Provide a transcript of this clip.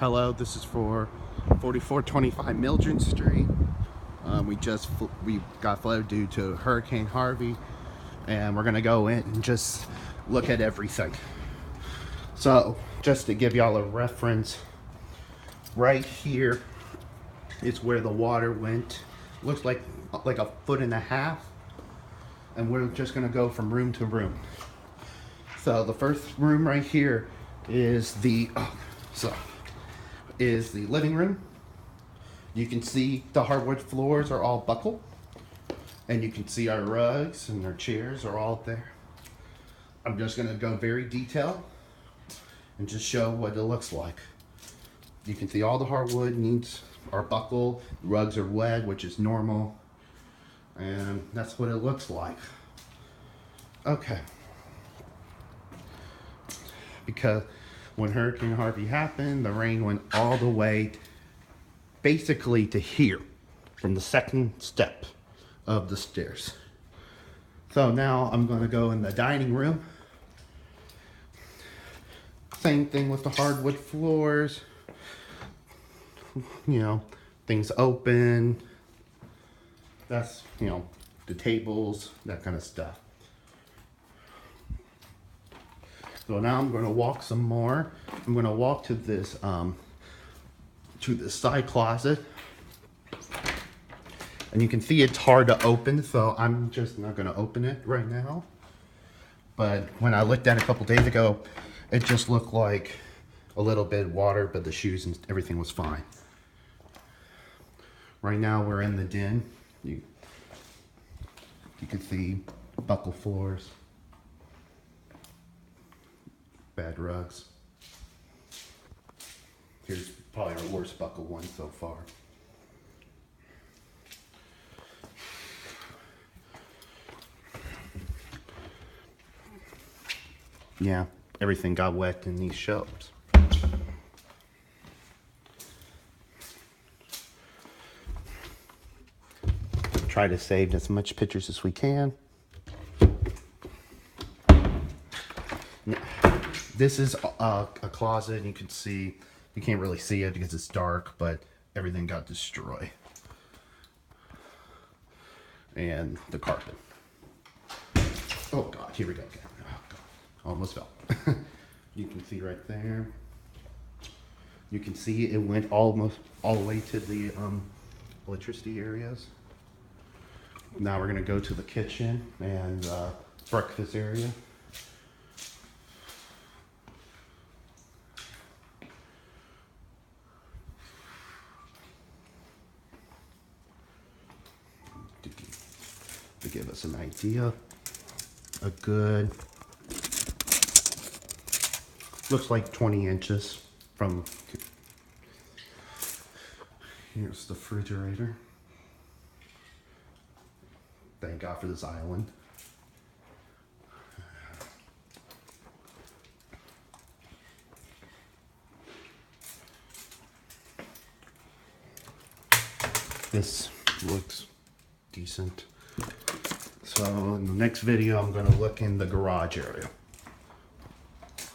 Hello, this is for 4425 Mildred Street. We got flooded due to Hurricane Harvey, and we're gonna go in and just look at everything. So, just to give y'all a reference, right here is where the water went. Looks like a foot and a half, and we're just gonna go from room to room. So the first room right here is the living room. You can see the hardwood floors are all buckled, and you can see our rugs and our chairs are all there. I'm just gonna go very detailed and just show what it looks like. You can see all the hardwood needs are buckled, rugs are wet, which is normal, and that's what it looks like. Okay. Because when Hurricane Harvey happened, the rain went all the way basically to here, from the second step of the stairs. So now I'm going to go in the dining room. Same thing with the hardwood floors. You know, things open. That's, you know, the tables, that kind of stuff. So now I'm going to walk some more. I'm going to walk to this side closet, and you can see it's hard to open, so I'm just not going to open it right now. But when I looked at it a couple days ago, it just looked like a little bit of water, but the shoes and everything was fine. Right now we're in the den. You can see buckle floors. Bad rugs. Here's probably our worst buckle one so far. Yeah, everything got wet in these shelves. Try to save as much pictures as we can. This is a closet, and you can see, you can't really see it because it's dark, but everything got destroyed. And the carpet. Oh God, here we go again. Oh God, almost fell. You can see right there. You can see it went almost all the way to the electricity areas. Now we're gonna go to the kitchen and breakfast area. To give us an idea, a good, looks like 20 inches from, here's the refrigerator. Thank God for this island. This looks decent. So in the next video, I'm going to look in the garage area.